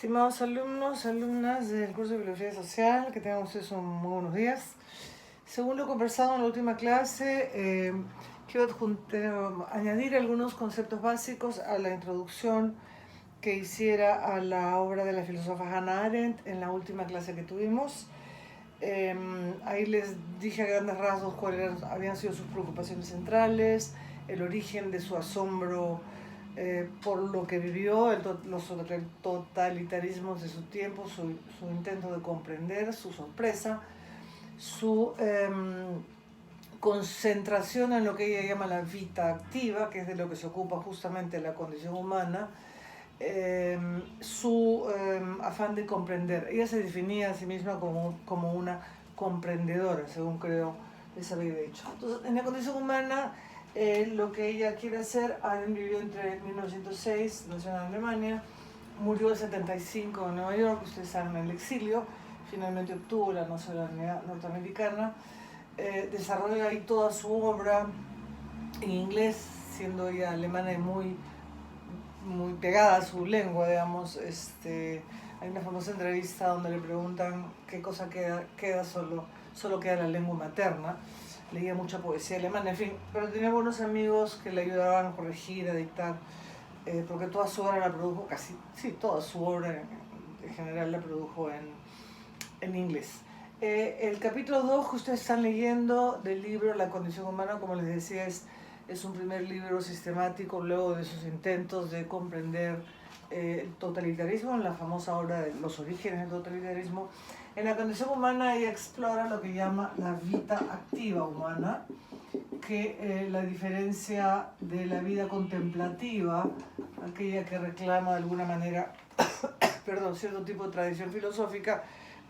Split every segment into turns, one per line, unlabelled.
Estimados alumnos, alumnas del curso de Biología Social, que tengan ustedes muy buenos días. Según lo conversado en la última clase, quiero añadir algunos conceptos básicos a la introducción que hiciera a la obra de la filósofa Hannah Arendt en la última clase que tuvimos. Ahí les dije a grandes rasgos cuáles habían sido sus preocupaciones centrales, el origen de su asombro por lo que vivió, los totalitarismos de su tiempo, su intento de comprender, su sorpresa, su concentración en lo que ella llama la vita activa, que es de lo que se ocupa justamente la condición humana, su afán de comprender. Ella se definía a sí misma como una comprendedora, según creo les había dicho. Entonces, en la condición humana, lo que ella quiere hacer, Arendt vivió entre 1906, nació en Alemania, murió en 75 en Nueva York, ustedes saben, en el exilio, finalmente obtuvo la nacionalidad norteamericana, desarrolla ahí toda su obra en inglés, siendo ella alemana y muy pegada a su lengua, digamos. Hay una famosa entrevista donde le preguntan qué cosa queda solo queda la lengua materna. Leía mucha poesía alemana, en fin, pero tenía buenos amigos que le ayudaban a corregir, a dictar, porque toda su obra la produjo, toda su obra en general la produjo en inglés. El capítulo 2 que ustedes están leyendo del libro La condición humana, como les decía, es un primer libro sistemático luego de sus intentos de comprender el totalitarismo, en la famosa obra de Los orígenes del totalitarismo. En la condición humana ella explora lo que llama la vida activa humana, que la diferencia de la vida contemplativa, aquella que reclama de alguna manera cierto tipo de tradición filosófica,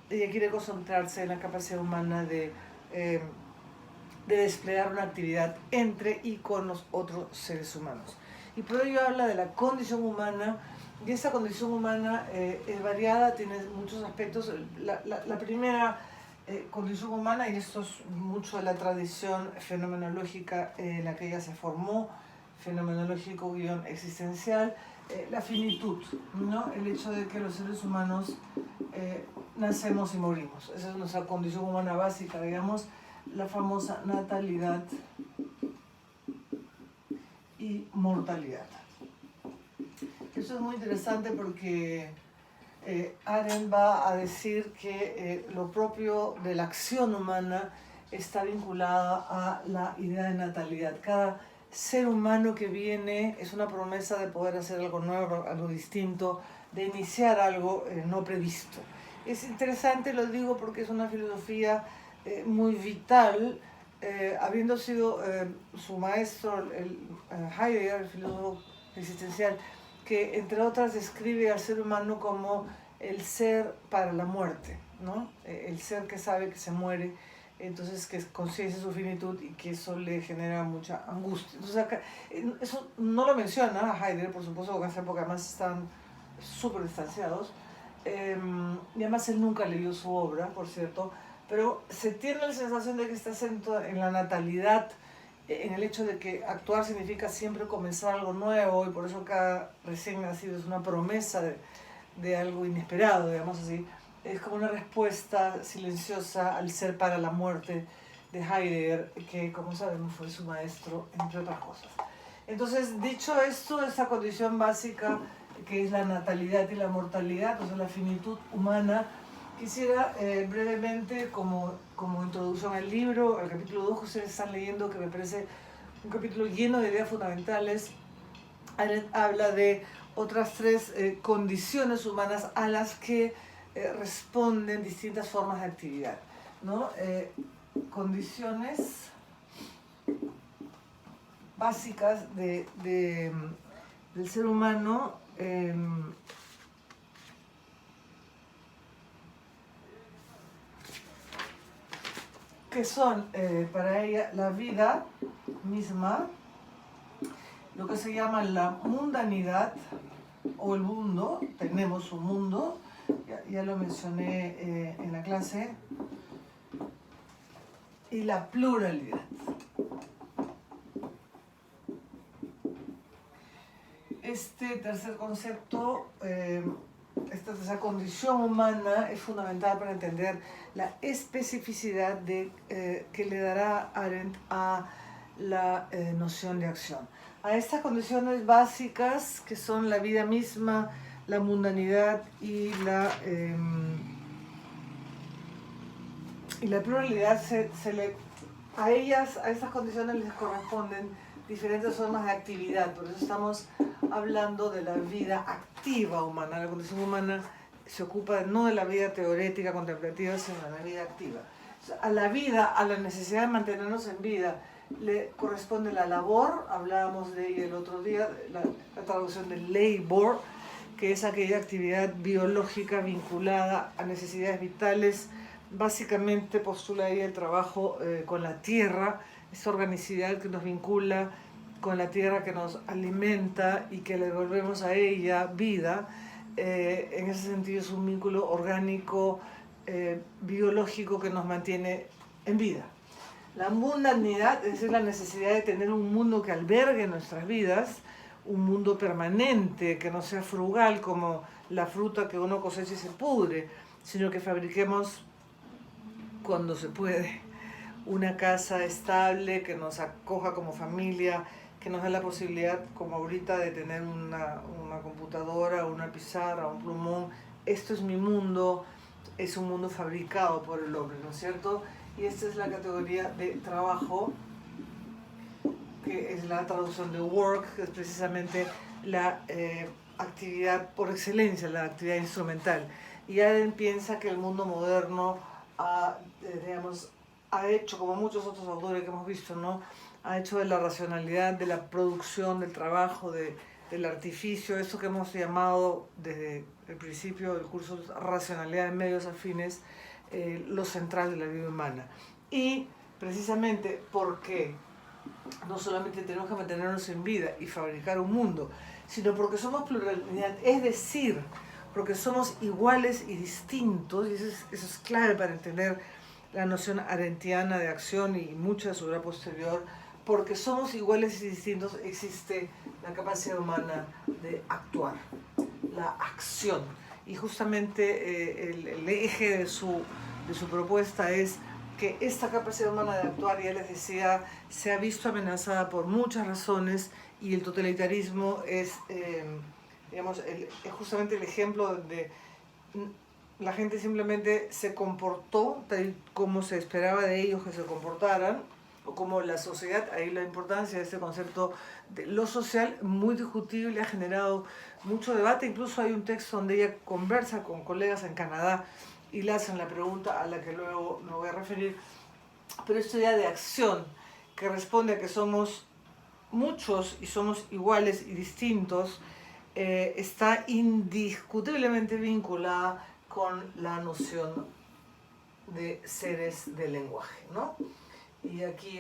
ella quiere concentrarse en la capacidad humana de desplegar una actividad entre y con los otros seres humanos. Y por ello habla de la condición humana, y esa condición humana es variada, tiene muchos aspectos. La primera condición humana, y esto es mucho de la tradición fenomenológica en la que ella se formó, fenomenológico-existencial, la finitud, ¿no? El hecho de que los seres humanos nacemos y morimos. Esa es nuestra condición humana básica, digamos, la famosa natalidad y mortalidad. Eso es muy interesante porque Arendt va a decir que lo propio de la acción humana está vinculada a la idea de natalidad. Cada ser humano que viene es una promesa de poder hacer algo nuevo, algo distinto, de iniciar algo no previsto. Es interesante, lo digo porque es una filosofía muy vital, habiendo sido su maestro, Heidegger, el filósofo existencial, que entre otras describe al ser humano como el ser para la muerte, ¿no? El ser que sabe que se muere, entonces que conciencia su finitud y que eso le genera mucha angustia. Entonces acá, eso no lo menciona Heidegger, por supuesto, porque en esa época además están súper distanciados, y además él nunca leyó su obra, por cierto, pero se tiene la sensación de que está acento en la natalidad, en el hecho de que actuar significa siempre comenzar algo nuevo, y por eso cada recién nacido es una promesa de algo inesperado, digamos así. Es como una respuesta silenciosa al ser para la muerte de Heidegger, que como sabemos fue su maestro, entre otras cosas. Entonces, dicho esto, esa condición básica que es la natalidad y la mortalidad, o sea, la finitud humana, quisiera brevemente, como introducción al libro, al capítulo 2 que ustedes están leyendo, que me parece un capítulo lleno de ideas fundamentales, habla de otras tres condiciones humanas a las que responden distintas formas de actividad, ¿no? Condiciones básicas del ser humano, que son para ella la vida misma, lo que se llama la mundanidad o el mundo. Tenemos un mundo, ya lo mencioné en la clase, y la pluralidad. Este tercer concepto está esa condición humana es fundamental para entender la especificidad que le dará Arendt a la noción de acción. A estas condiciones básicas que son la vida misma, la mundanidad y la pluralidad, a estas condiciones les corresponden diferentes formas de actividad. Por eso estamos hablando de la vida activa humana. La condición humana se ocupa no de la vida teorética, contemplativa, sino de la vida activa. A la vida, a la necesidad de mantenernos en vida, le corresponde la labor. Hablábamos de ella el otro día, la traducción de labor, que es aquella actividad biológica vinculada a necesidades vitales. Básicamente postula ella el trabajo con la tierra, esa organicidad que nos vincula con la tierra, que nos alimenta y que le devolvemos a ella vida. En ese sentido es un vínculo orgánico, biológico, que nos mantiene en vida. La mundanidad, es decir, la necesidad de tener un mundo que albergue nuestras vidas, un mundo permanente, que no sea frugal como la fruta que uno cosecha y se pudre, sino que fabriquemos cuando se puede una casa estable que nos acoja como familia, que nos dé la posibilidad, como ahorita, de tener una computadora, una pizarra, un plumón. Esto es mi mundo, es un mundo fabricado por el hombre, ¿no es cierto? Y esta es la categoría de trabajo, que es la traducción de work, que es precisamente la actividad por excelencia, la actividad instrumental. Y Arendt piensa que el mundo moderno ha hecho, como muchos otros autores que hemos visto, ¿no?, ha hecho de la racionalidad, de la producción, del trabajo, del artificio, eso que hemos llamado desde el principio del curso racionalidad en medios afines, lo central de la vida humana. Y precisamente porque no solamente tenemos que mantenernos en vida y fabricar un mundo, sino porque somos pluralidad, es decir, porque somos iguales y distintos, y eso es clave para entender la noción arendtiana de acción y mucha de su obra posterior. Porque somos iguales y distintos, existe la capacidad humana de actuar, la acción. Y justamente el eje de su propuesta es que esta capacidad humana de actuar, ya les decía, se ha visto amenazada por muchas razones, y el totalitarismo es justamente el ejemplo donde la gente simplemente se comportó tal como se esperaba de ellos que se comportaran, o como la sociedad. Ahí la importancia de este concepto de lo social, muy discutible, ha generado mucho debate. Incluso hay un texto donde ella conversa con colegas en Canadá y le hacen la pregunta a la que luego me voy a referir, pero esta idea de acción, que responde a que somos muchos y somos iguales y distintos, está indiscutiblemente vinculada con la noción de seres del lenguaje, ¿no? Y aquí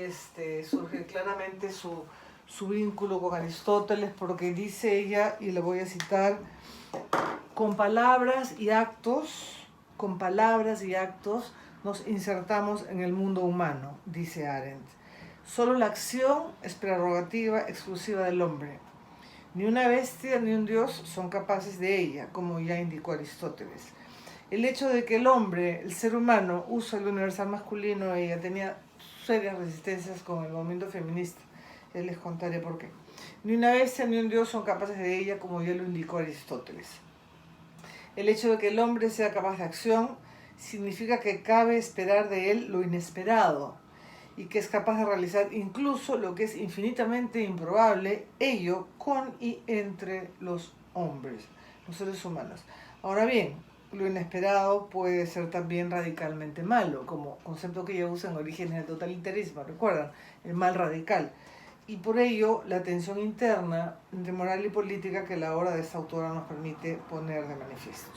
surge claramente su vínculo con Aristóteles, porque dice ella, y le voy a citar: con palabras y actos nos insertamos en el mundo humano, dice Arendt. Solo la acción es prerrogativa exclusiva del hombre. Ni una bestia ni un dios son capaces de ella, como ya indicó Aristóteles. El hecho de que el hombre, el ser humano, usa el universal masculino, ella tenía serias resistencias con el movimiento feminista. Ya les contaré por qué. Ni una bestia ni un dios son capaces de ella, como ya lo indicó Aristóteles. El hecho de que el hombre sea capaz de acción significa que cabe esperar de él lo inesperado, y que es capaz de realizar incluso lo que es infinitamente improbable, ello con y entre los hombres, los seres humanos. Ahora bien, lo inesperado puede ser también radicalmente malo, como concepto que ella usa en Orígenes del totalitarismo, ¿recuerdan? El mal radical. Y por ello, la tensión interna entre moral y política que la obra de esta autora nos permite poner de manifiesto.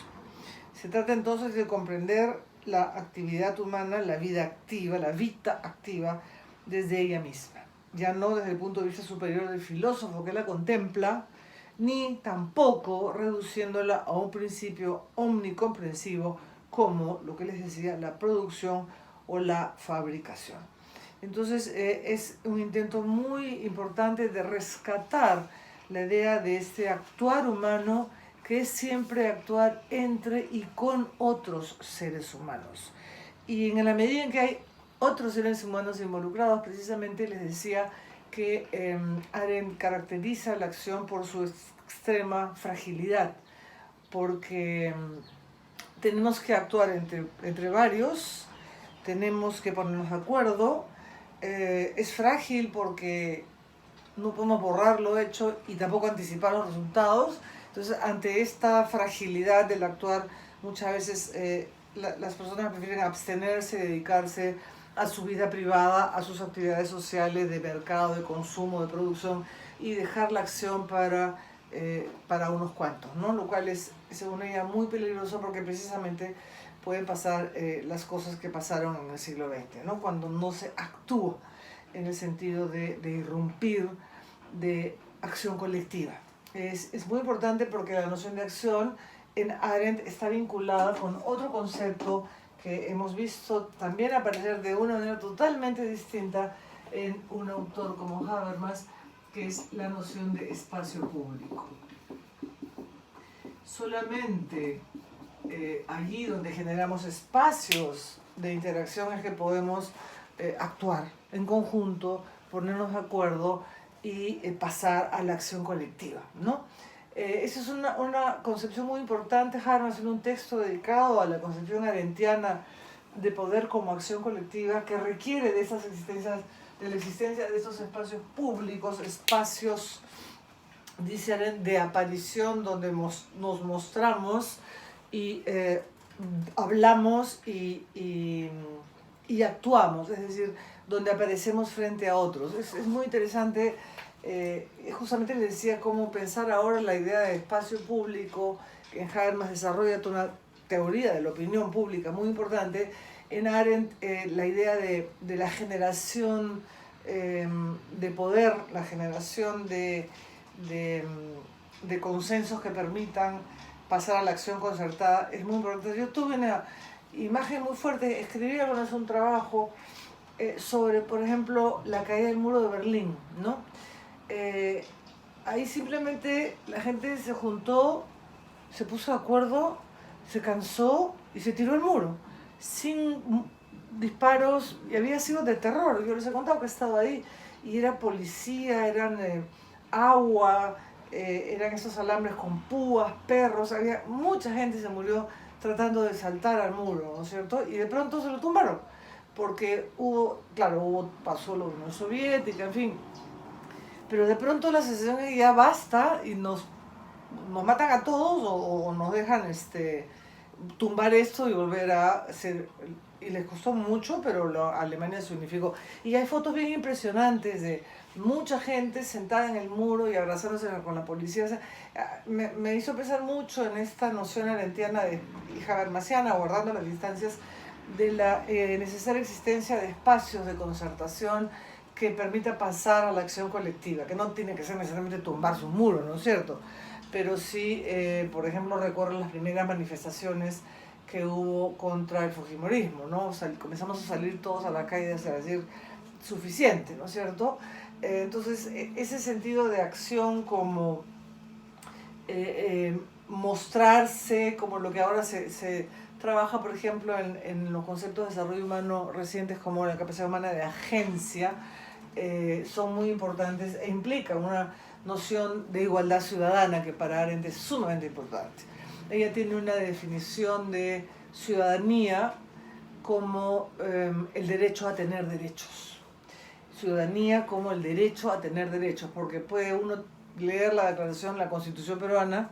Se trata entonces de comprender la actividad humana, la vida activa, la vita activa, desde ella misma. Ya no desde el punto de vista superior del filósofo que la contempla, ni tampoco reduciéndola a un principio omnicomprensivo como lo que les decía, la producción o la fabricación. Entonces es un intento muy importante de rescatar la idea de este actuar humano que es siempre actuar entre y con otros seres humanos. Y en la medida en que hay otros seres humanos involucrados, precisamente les decía que Arendt caracteriza la acción por su extrema fragilidad, porque tenemos que actuar entre varios, tenemos que ponernos de acuerdo, es frágil porque no podemos borrar lo hecho y tampoco anticipar los resultados. Entonces, ante esta fragilidad del actuar, muchas veces las personas prefieren abstenerse, dedicarse a su vida privada, a sus actividades sociales, de mercado, de consumo, de producción, y dejar la acción para unos cuantos, ¿no? Lo cual es, según ella, muy peligroso porque precisamente pueden pasar las cosas que pasaron en el siglo XX, ¿no? Cuando no se actúa en el sentido de irrumpir, de acción colectiva. Es muy importante porque la noción de acción en Arendt está vinculada con otro concepto que hemos visto también aparecer de una manera totalmente distinta en un autor como Habermas, que es la noción de espacio público. Solamente allí donde generamos espacios de interacción es que podemos actuar en conjunto, ponernos de acuerdo y pasar a la acción colectiva, ¿no? Esa es una concepción muy importante. Habermas en un texto dedicado a la concepción arendtiana de poder como acción colectiva, que requiere de esas existencias, de la existencia de estos espacios públicos, espacios, dice Arendt, de aparición donde nos mostramos y hablamos y actuamos, es decir, donde aparecemos frente a otros. Es muy interesante. Justamente les decía cómo pensar ahora la idea de espacio público, que en Habermas desarrolla toda una teoría de la opinión pública muy importante. En Arendt la idea de la generación de poder, la generación de consensos que permitan pasar a la acción concertada es muy importante. Yo tuve una imagen muy fuerte, escribí alguna vez un trabajo sobre, por ejemplo, la caída del muro de Berlín, ¿no? Ahí simplemente la gente se juntó, se puso de acuerdo, se cansó y se tiró el muro, sin disparos, y había sido de terror. Yo les he contado que he estado ahí, y era policía, eran agua, eran esos alambres con púas, perros, había mucha gente se murió tratando de saltar al muro, ¿no es cierto? Y de pronto se lo tumbaron, porque pasó la Unión Soviética, en fin. Pero de pronto la sensación es que ya basta y nos matan a todos o nos dejan tumbar esto y volver a ser. Y les costó mucho, pero Alemania se unificó. Y hay fotos bien impresionantes de mucha gente sentada en el muro y abrazándose con la policía. O sea, me hizo pensar mucho en esta noción arendtiana y habermasiana, guardando las distancias, de la necesaria existencia de espacios de concertación que permita pasar a la acción colectiva, que no tiene que ser necesariamente tumbarse un muro, ¿no es cierto? Pero sí, por ejemplo, recuerdo las primeras manifestaciones que hubo contra el fujimorismo, ¿no? O sea, comenzamos a salir todos a la calle, o sea, decir, suficiente, ¿no es cierto? Entonces, ese sentido de acción como mostrarse, como lo que ahora se trabaja, por ejemplo, en los conceptos de desarrollo humano recientes, como la capacidad humana de agencia, son muy importantes e implican una noción de igualdad ciudadana que para Arendt es sumamente importante. Ella tiene una definición de ciudadanía como el derecho a tener derechos. Ciudadanía como el derecho a tener derechos, porque puede uno leer la declaración, la Constitución peruana,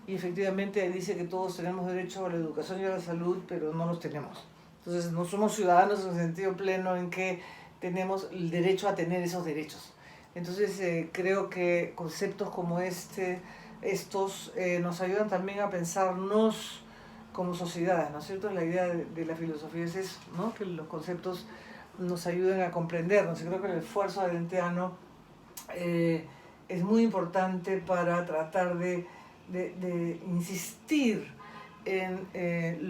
y efectivamente dice que todos tenemos derecho a la educación y a la salud, pero no los tenemos. Entonces no somos ciudadanos en el sentido pleno en que tenemos el derecho a tener esos derechos. Entonces creo que conceptos como estos nos ayudan también a pensarnos como sociedades, ¿no es cierto? La idea de la filosofía es eso, ¿no? Que los conceptos nos ayuden a comprendernos. Y creo que el esfuerzo arendtiano es muy importante para tratar de insistir en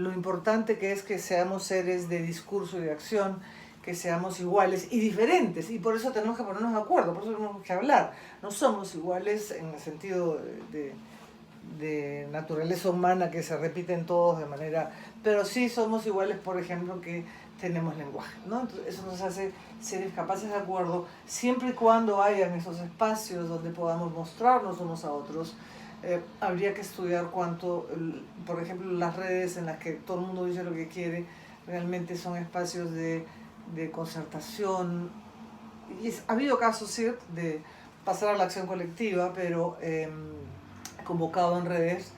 lo importante que es que seamos seres de discurso y de acción, que seamos iguales y diferentes, y por eso tenemos que ponernos de acuerdo, por eso tenemos que hablar. No somos iguales en el sentido de de naturaleza humana que se repiten todos de manera... Pero sí somos iguales, por ejemplo, que tenemos lenguaje, ¿no? Entonces, eso nos hace seres capaces de acuerdo, siempre y cuando hayan esos espacios donde podamos mostrarnos unos a otros. Habría que estudiar cuánto, por ejemplo, las redes en las que todo el mundo dice lo que quiere, realmente son espacios de concertación. Y ha habido casos, ¿sí?, de pasar a la acción colectiva, pero convocado en redes,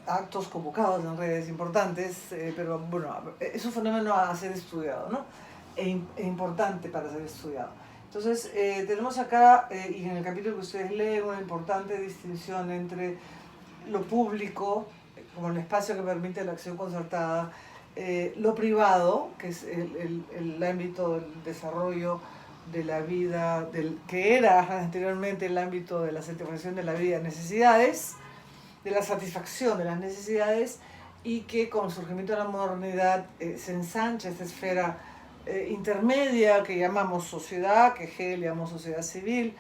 actos convocados en redes importantes, pero bueno, es un fenómeno a ser estudiado, ¿no? E importante para ser estudiado. Entonces, tenemos acá, y en el capítulo que ustedes leen, una importante distinción entre lo público, como el espacio que permite la acción concertada, lo privado, que es el ámbito del desarrollo de la vida, que era anteriormente el ámbito de la satisfacción de la vida, necesidades, de la satisfacción de las necesidades, y que con el surgimiento de la modernidad se ensancha esta esfera intermedia que llamamos sociedad, que Hegel llamó sociedad civil,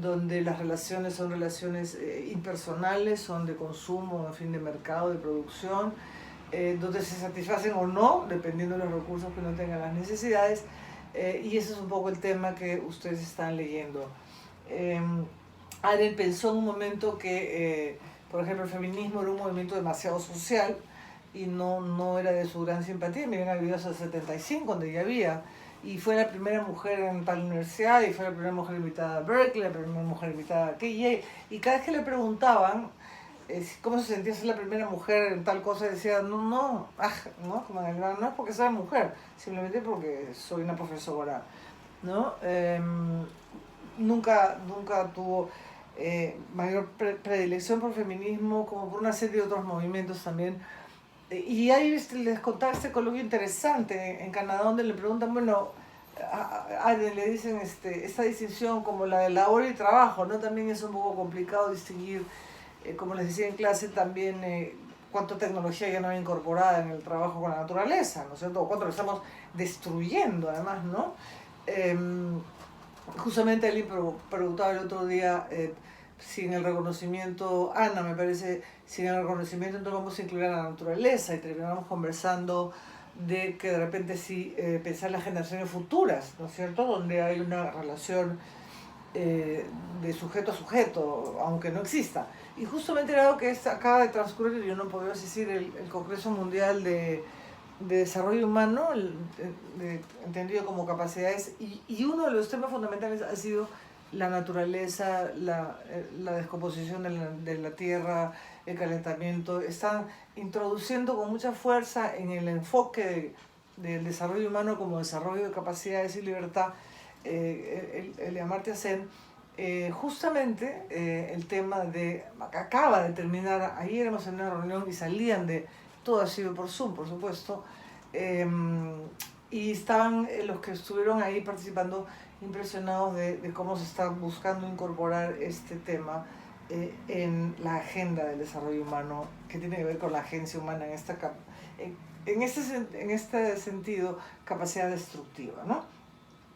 donde las relaciones son relaciones impersonales, son de consumo, en fin, de mercado, de producción, donde se satisfacen o no, dependiendo de los recursos que uno tenga, las necesidades, y ese es un poco el tema que ustedes están leyendo. Arendt pensó en un momento que, por ejemplo, el feminismo era un movimiento demasiado social y no era de su gran simpatía. Miren, ha vivido hasta el 75, donde ya había, y fue la primera mujer en tal universidad, y fue la primera mujer invitada a Berkeley, la primera mujer invitada a KJ, y cada vez que le preguntaban cómo se sentía ser la primera mujer en tal cosa, decía, no, como en el verano, no es porque soy mujer, simplemente porque soy una profesora, ¿no? Nunca tuvo mayor predilección por feminismo, como por una serie de otros movimientos también. Y ahí les contaba este coloquio interesante en Canadá, donde le preguntan, bueno, le dicen esta distinción como la de labor y trabajo, ¿no? También es un poco complicado distinguir, como les decía en clase también, cuánta tecnología ya no hay incorporada en el trabajo con la naturaleza, ¿no es cierto? O cuánto lo estamos destruyendo, además, ¿no? Justamente alguien preguntaba el otro día si en el reconocimiento, Ana me parece, si en el reconocimiento entonces vamos a incluir a la naturaleza, y terminamos conversando de que de repente sí pensar en las generaciones futuras, ¿no es cierto?, donde hay una relación de sujeto a sujeto, aunque no exista. Y justamente era algo que acaba de transcurrir, yo no podía asistir, el Congreso Mundial de Desarrollo Humano, entendido como capacidades, y uno de los temas fundamentales ha sido la naturaleza, la descomposición de la tierra, el calentamiento. Están introduciendo con mucha fuerza en el enfoque del desarrollo humano como desarrollo de capacidades y libertad, el Amartya Sen, justamente el tema de, acaba de terminar, ayer éramos en una reunión y salían de, todo ha sido por Zoom, por supuesto, y estaban los que estuvieron ahí participando impresionados de cómo se está buscando incorporar este tema en la agenda del desarrollo humano, que tiene que ver con la agencia humana en este sentido, capacidad destructiva, ¿no?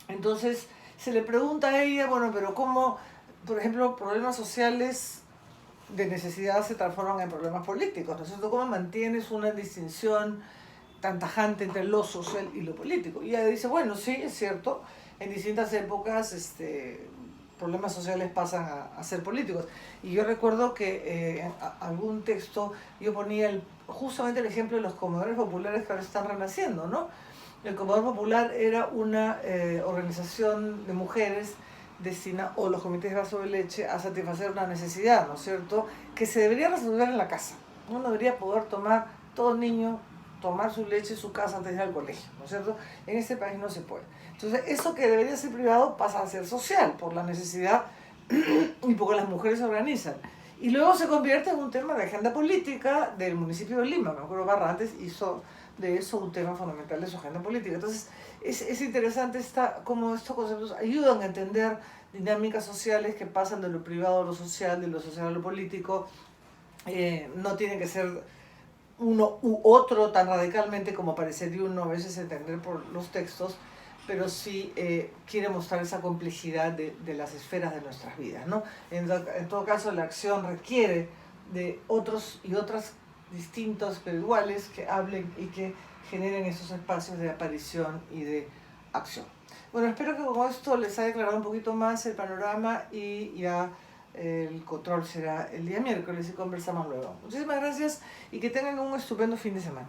Entonces se le pregunta a ella, bueno, pero ¿cómo, por ejemplo, problemas sociales de necesidad se transforman en problemas políticos, ¿no es cierto? ¿Cómo mantienes una distinción tan tajante entre lo social y lo político? Y ella dice, bueno, sí, es cierto, en distintas épocas problemas sociales pasan a ser políticos. Y yo recuerdo que en algún texto yo ponía justamente el ejemplo de los comedores populares que ahora están renaciendo, ¿no? El comedor popular era una organización de mujeres o los comités de vaso de leche, a satisfacer una necesidad, ¿no es cierto?, que se debería resolver en la casa. Uno debería poder todo niño tomar su leche en su casa antes de ir al colegio, ¿no es cierto? En este país no se puede. Entonces, eso que debería ser privado pasa a ser social, por la necesidad y porque las mujeres se organizan. Y luego se convierte en un tema de agenda política del municipio de Lima. Me acuerdo, Barrantes hizo de eso un tema fundamental de su agenda política. Entonces, es interesante cómo estos conceptos ayudan a entender dinámicas sociales que pasan de lo privado a lo social, de lo social a lo político. No tiene que ser uno u otro tan radicalmente como parecería uno a veces entender por los textos, pero sí quiere mostrar esa complejidad de las esferas de nuestras vidas, ¿no? En todo caso, la acción requiere de otros y otras distintos pero iguales que hablen y que generen esos espacios de aparición y de acción. Bueno, espero que con esto les haya aclarado un poquito más el panorama y ya el control será el día miércoles y conversamos luego. Muchísimas gracias y que tengan un estupendo fin de semana.